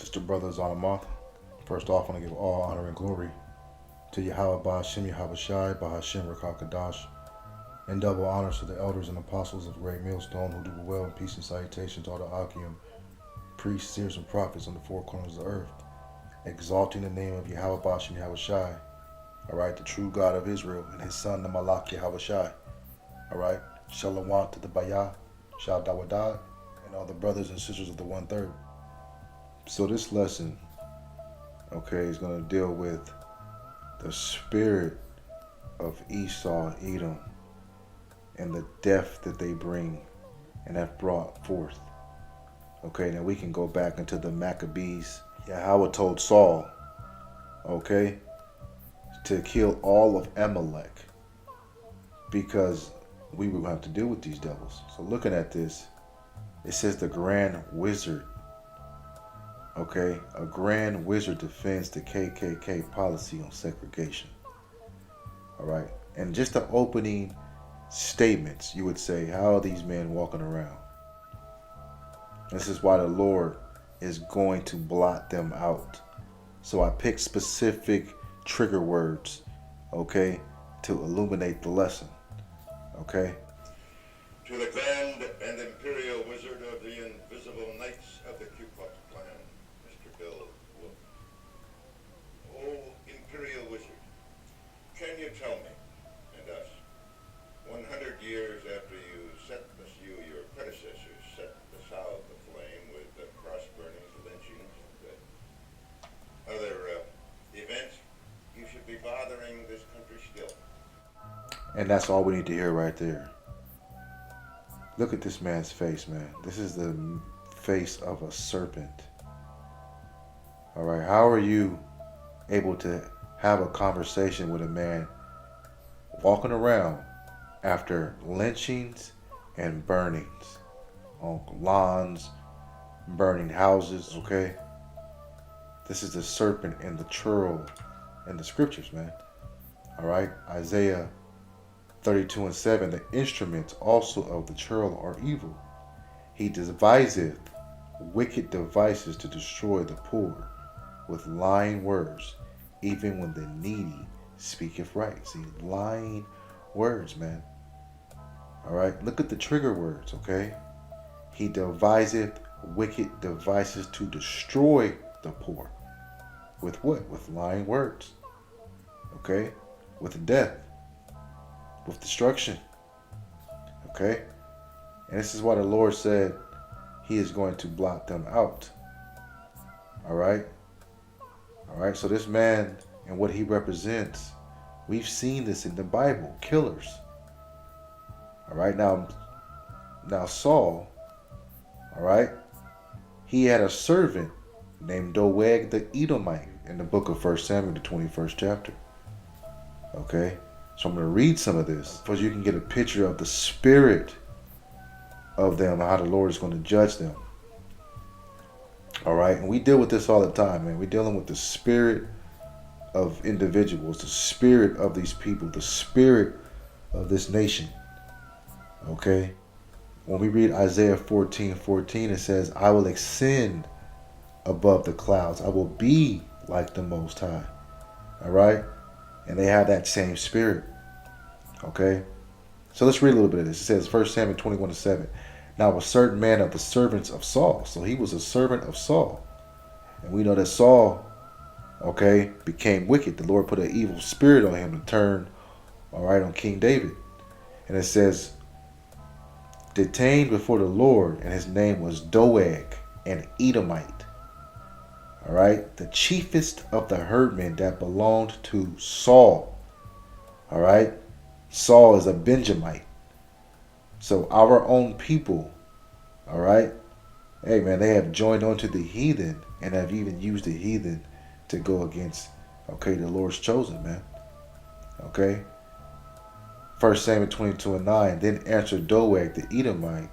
Sister brothers on a month. First off, I want to give all honor and glory to YAHAWADAH, Shemi Bahashim Rakakadash, and double honors to the elders and apostles of the Great Millstone who do well, and peace and salutations to all the Akim, priests, seers, and prophets on the four corners of the earth, exalting the name of Yahawah Shemi Yahawashai, alright, the true God of Israel, and his son, the Malak Yahawashai, alright, Shalom to the Bayah, YAHAWADAH, and all the brothers and sisters of the 1/3. So this lesson, okay, is going to deal with the spirit of Esau, Edom, and the death that they bring and have brought forth. Okay, now we can go back into the Maccabees. Yahweh told Saul, okay, to kill all of Amalek because we would have to deal with these devils. So looking at this, it says the grand wizard. Okay, a grand wizard defends the KKK policy on segregation. All right, and just the opening statements, you would say, how are these men walking around? This is why the Lord is going to blot them out. So I picked specific trigger words, okay, to illuminate the lesson, okay? To the grand and imperial wizard of the invisible knights of the Ku Klux Klan, Mr. Bill Wolf. Oh, imperial wizard, can you tell me and us, 100 years after your predecessors set the South aflame with the cross burnings, lynchings, and other events, you should be bothering this country still? And that's all we need to hear right there. Look at this man's face, man. This is the face of a serpent. All right, how are you able to have a conversation with a man walking around after lynchings and burnings on lawns, burning houses, okay? This is the serpent and the churl in the scriptures, man. All right, Isaiah 32:7, the instruments also of the churl are evil. He deviseth wicked devices to destroy the poor with lying words, even when the needy speaketh right. See, lying words, man. All right, look at the trigger words, okay? He deviseth wicked devices to destroy the poor. With what? With lying words, okay? With death, with destruction, okay? And this is why the Lord said he is going to blot them out. All right? All right, so this man and what he represents, we've seen this in the Bible, killers. All right, now Saul, all right, he had a servant named Doeg the Edomite in the book of 1 Samuel, the 21st chapter. Okay, so I'm going to read some of this so you can get a picture of the spirit of them, how the Lord is going to judge them. All right, and we deal with this all the time, man. We're dealing with the spirit of individuals, the spirit of these people, the spirit of this nation. Okay, when we read Isaiah 14:14, it says, I will ascend above the clouds. I will be like the Most High. All right, and they have that same spirit. Okay, so let's read a little bit of this. It says 1 Samuel 21:7. Now a certain man of the servants of Saul. So he was a servant of Saul. And we know that Saul, okay, became wicked. The Lord put an evil spirit on him to turn, all right, on King David. And it says, detained before the Lord, and his name was Doeg, an Edomite. All right, the chiefest of the herdmen that belonged to Saul. All right, Saul is a Benjamite. So our own people, all right, hey man, they have joined on to the heathen and have even used the heathen to go against, okay, the Lord's chosen, man. Okay. 1 Samuel 22:9, then answered Doeg the Edomite,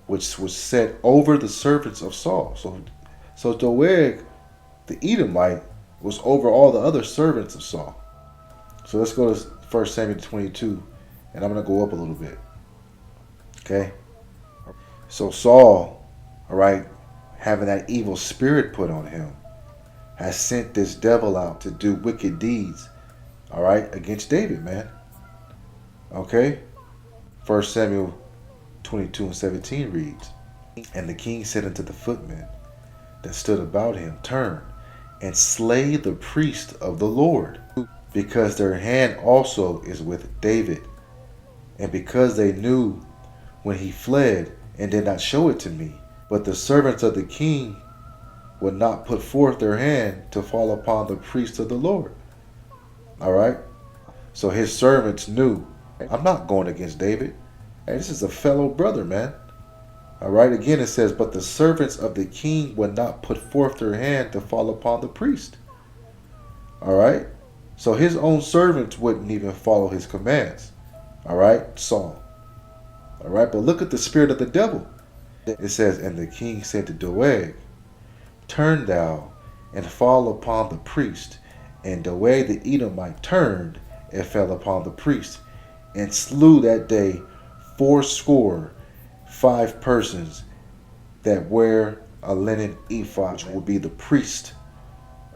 which was set over the servants of Saul. So Doeg the Edomite was over all the other servants of Saul. So let's go to 1 Samuel 22, and I'm going to go up a little bit. Okay? So Saul, all right, having that evil spirit put on him, has sent this devil out to do wicked deeds, all right, against David, man. Okay? 1 Samuel 22:17 reads, "And the king said unto the footmen that stood about him, Turn and slay the priest of the Lord, because their hand also is with David, and because they knew when he fled and did not show it to me. But the servants of the king would not put forth their hand to fall upon the priest of the Lord." All right? So his servants knew, I'm not going against David. Hey, this is a fellow brother, man. All right? Again, it says, but the servants of the king would not put forth their hand to fall upon the priest. All right? So his own servants wouldn't even follow his commands. All right? Saul. All right? But look at the spirit of the devil. It says, and the king said to Doeg, Turn thou and fall upon the priest. And Doeg the Edomite turned and fell upon the priest, and slew that day fourscore persons that wear a linen ephod, which will be the priest.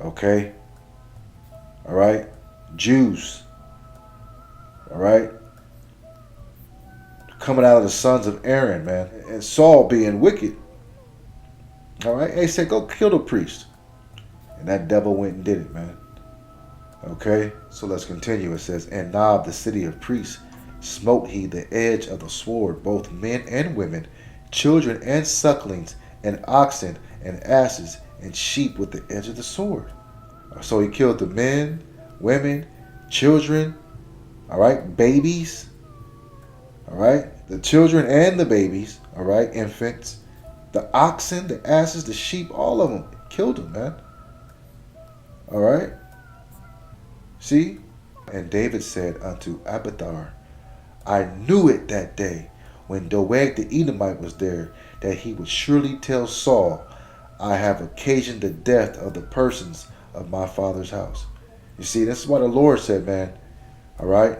Okay? All right? Jews. All right? Coming out of the sons of Aaron, man. And Saul being wicked. All right? They said, go kill the priest. And that devil went and did it, man. Okay? So let's continue. It says, and Nob, the city of priests, smote he the edge of the sword, both men and women, children and sucklings, and oxen and asses and sheep with the edge of the sword. So he killed the men, women, children, all right, babies, all right, the children and the babies, all right, infants, the oxen, the asses, the sheep, all of them, killed them, man. All right. See? And David said unto Abiathar, I knew it that day when Doeg the Edomite was there, that he would surely tell Saul, I have occasioned the death of the persons of my father's house. You see, this is what the Lord said, man. All right?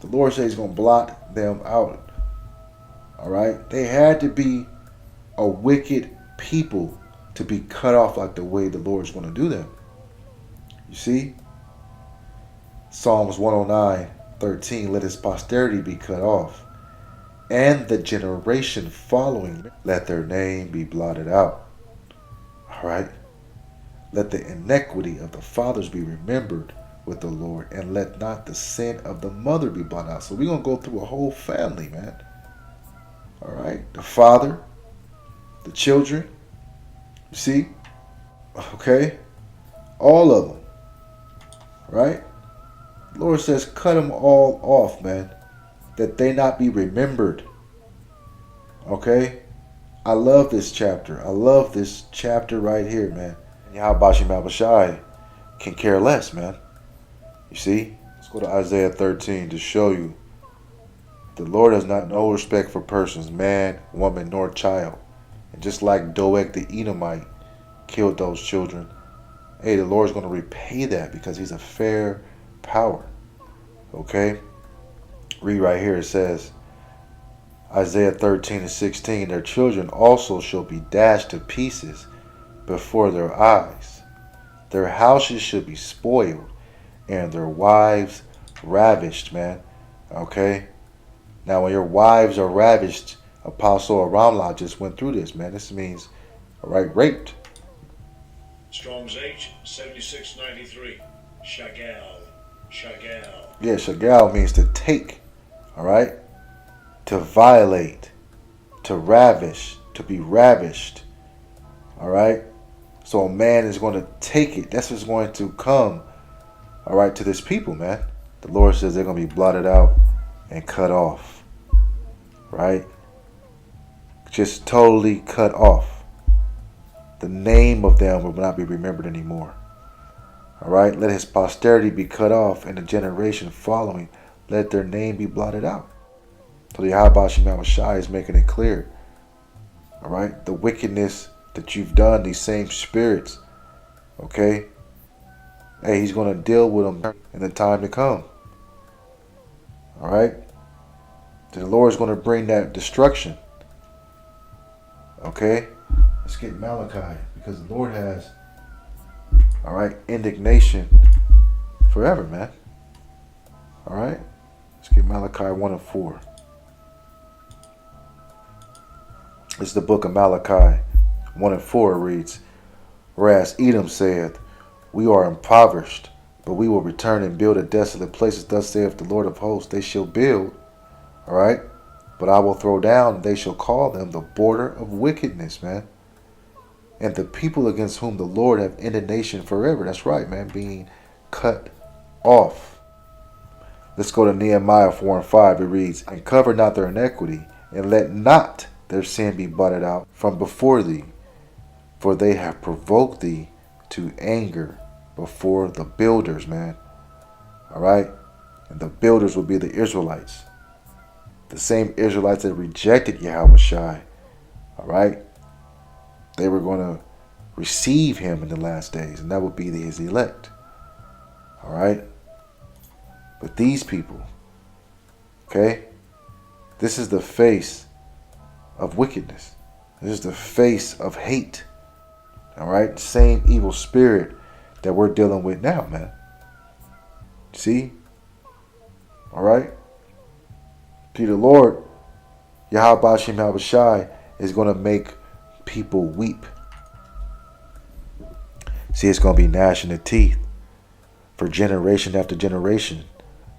The Lord said he's going to blot them out. All right? They had to be a wicked people to be cut off like the way the Lord's going to do them. You see? Psalms 109:13, let his posterity be cut off, and the generation following, let their name be blotted out. All right? Let the iniquity of the fathers be remembered with the Lord, and let not the sin of the mother be blotted out. So we're going to go through a whole family, man. All right? The father, the children, you see? Okay? All of them. Right? The Lord says, cut them all off, man, that they not be remembered. Okay? I love this chapter. I love this chapter right here, man. YAHAWADAH can care less, man. You see? Let's go to Isaiah 13 to show you the Lord has not no respect for persons, man, woman, nor child. And just like Doeg the Edomite killed those children, hey, the Lord's going to repay that because he's a fair power. Okay? Read right here. It says, Isaiah 13:16, their children also shall be dashed to pieces before their eyes. Their houses shall be spoiled and their wives ravished, man. Okay? Now, when your wives are ravished, Apostle Aramla just went through this, man. This means, all right, raped. Strong's H, 7693. Shagal. Yeah, shagal means to take, all right? To violate, to ravish, to be ravished, all right? So a man is going to take it. That's what's going to come, all right, to this people, man. The Lord says they're going to be blotted out and cut off, right? Just totally cut off. The name of them will not be remembered anymore. All right, let his posterity be cut off, and the generation following, let their name be blotted out. So the YAHAWADAH is making it clear. All right, the wickedness that you've done, these same spirits, okay? Hey, he's going to deal with them in the time to come. All right? The Lord is going to bring that destruction. Okay? Let's get Malachi, because the Lord has, all right, indignation forever, man. All right, let's get Malachi 1 and 4. It's the book of Malachi 1 and 4 reads, whereas Edom saith, we are impoverished, but we will return and build a desolate places. Thus saith the Lord of hosts, they shall build, all right, but I will throw down, and they shall call them the border of wickedness, man. And the people against whom the Lord have indignation forever. That's right, man, being cut off. Let's go to Nehemiah 4 and 5. It reads, and cover not their iniquity, and let not their sin be blotted out from before thee, for they have provoked thee to anger before the builders, man. All right, and the builders will be the Israelites, the same Israelites that rejected YAHAWADAH. All right, they were going to receive him in the last days, and that would be his elect. All right, but these people, okay, this is the face of wickedness. This is the face of hate. All right, same evil spirit that we're dealing with now, man. See? All right? See, the Lord, YAHWASAP, is going to make people weep. See, it's going to be gnashing of teeth for generation after generation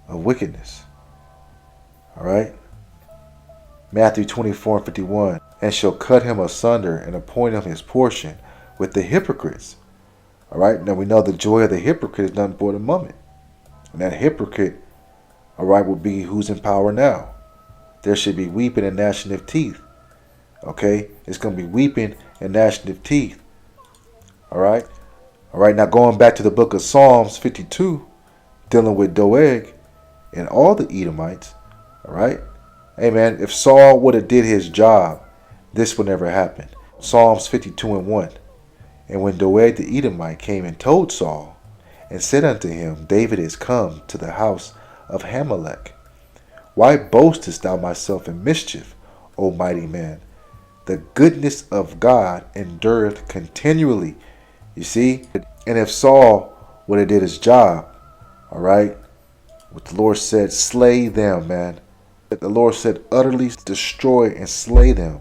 of wickedness. All right? Matthew 24 and 51. And shall cut him asunder and appoint him his portion with the hypocrites. All right? Now we know the joy of the hypocrite is nothing but a moment. And that hypocrite, all right, will be who's in power now. There should be weeping and gnashing of teeth. Okay? It's going to be weeping and gnashing of teeth. All right? All right, now going back to the book of Psalms 52, dealing with Doeg and all the Edomites. All right? Hey, man, if Saul would have did his job, this would never happen. Psalms 52 and 1. And when Doeg the Edomite came and told Saul, and said unto him, David is come to the house of Ahimelech. Why boastest thou myself in mischief, O mighty man? The goodness of God endureth continually. You see? And if Saul would have did his job, all right, what the Lord said, slay them, man. The Lord said, utterly destroy and slay them.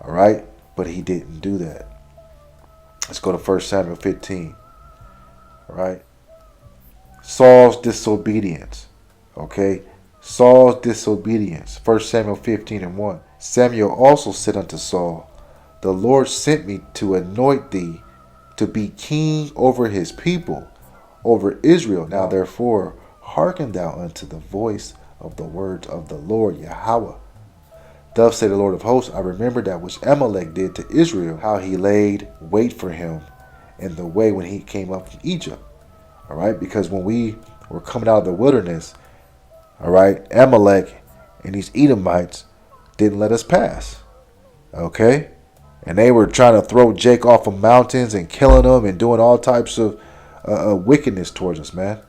All right? But he didn't do that. Let's go to 1 Samuel 15. All right? Saul's disobedience. Okay? Saul's disobedience. 1 Samuel 15 and 1. Samuel also said unto Saul, the Lord sent me to anoint thee to be king over his people, over Israel. Now therefore, hearken thou unto the voice of the words of the Lord Yahweh. Thus say the Lord of hosts, I remember that which Amalek did to Israel, how he laid wait for him in the way when he came up from Egypt. All right, because when we were coming out of the wilderness, all right, Amalek and these Edomites didn't let us pass. Okay, and they were trying to throw Jake off of mountains and killing him and doing all types of wickedness towards us, man.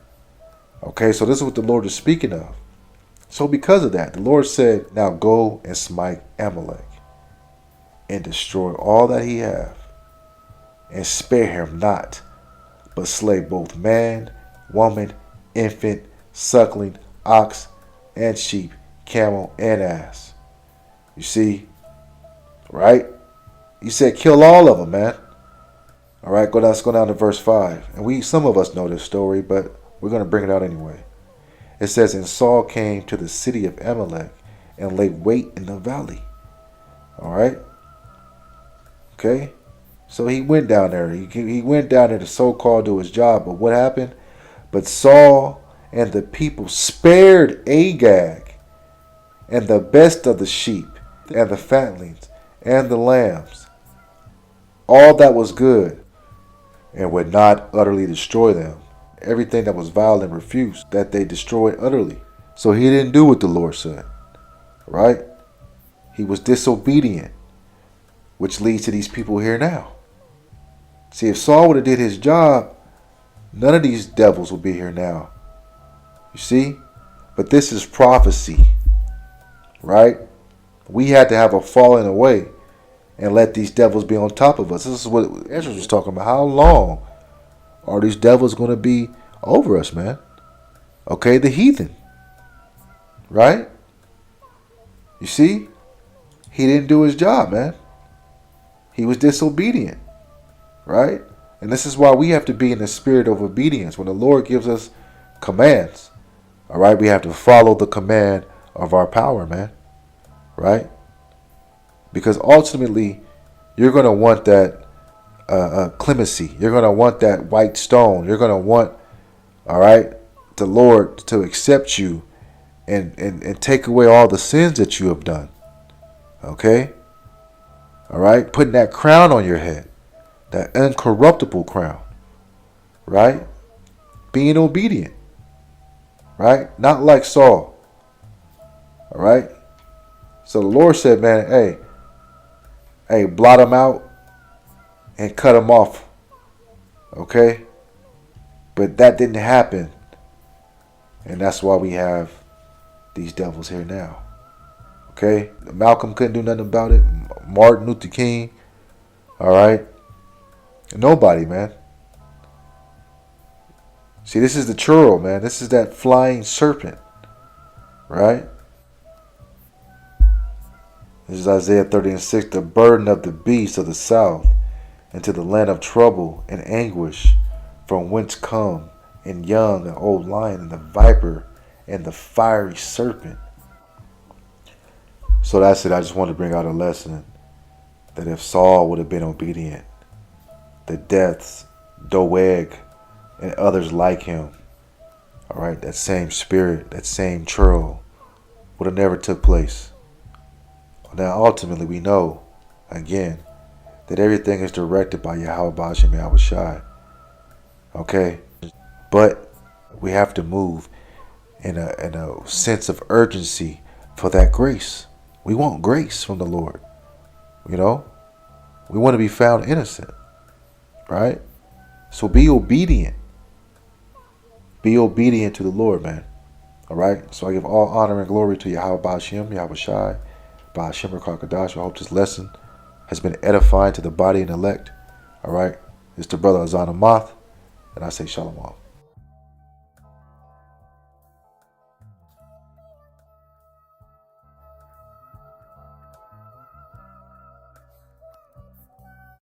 Okay, so this is what the Lord is speaking of. So because of that, the Lord said, now go and smite Amalek and destroy all that he hath, and spare him not, but slay both man, woman, infant, suckling, ox, and sheep, camel, and ass. You see, right? He said, kill all of them, man. All right, let's go down to verse 5. And some of us know this story, but we're going to bring it out anyway. It says, and Saul came to the city of Amalek and laid wait in the valley. All right. Okay. So he went down there. He went down there to so-called do his job. But what happened? But Saul and the people spared Agag and the best of the sheep and the fatlings and the lambs, all that was good, and would not utterly destroy them. Everything that was vile and refused, that they destroyed utterly. So he didn't do what the Lord said. Right? He was disobedient, which leads to these people here now. See, if Saul would have did his job, none of these devils would be here now. You see? But this is prophecy. Right? We had to have a falling away. and let these devils be on top of us. This is what Ezra was talking about. How long are these devils going to be over us, man? Okay, the heathen. Right? You see? He didn't do his job, man. He was disobedient. Right? And this is why we have to be in the spirit of obedience. When the Lord gives us commands, all right, we have to follow the command of our power, man. Right? Because ultimately, you're going to want that clemency. You're going to want that white stone. You're going to want, all right, the Lord to accept you and take away all the sins that you have done. Okay? All right? Putting that crown on your head. That incorruptible crown. Right? Being obedient. Right? Not like Saul. All right? So the Lord said, man, hey, blot him out and cut him off. Okay? But that didn't happen. And that's why we have these devils here now. Okay? Malcolm couldn't do nothing about it. Martin Luther King. All right? Nobody, man. See, this is the churl, man. This is that flying serpent. Right? This is Isaiah 30:6. The burden of the beast of the south into the land of trouble and anguish, from whence come and young and old lion and the viper and the fiery serpent. So that's it. I just wanted to bring out a lesson that if Saul would have been obedient, the deaths, Doeg, and others like him, all right, that same spirit, that same churl would have never took place. Now, ultimately, we know, again, that everything is directed by YAHAWADAH and YAHWASAP. Okay? But we have to move in a sense of urgency for that grace. We want grace from the Lord. You know? We want to be found innocent. Right? So be obedient. Be obedient to the Lord, man. Alright? So I give all honor and glory to YAHWADAH, YAHWASAP, Ba'ashem Rakakadash. I hope this lesson has been edifying to the body and elect. Alright? It's the brother Azan Amath, and I say Shalom.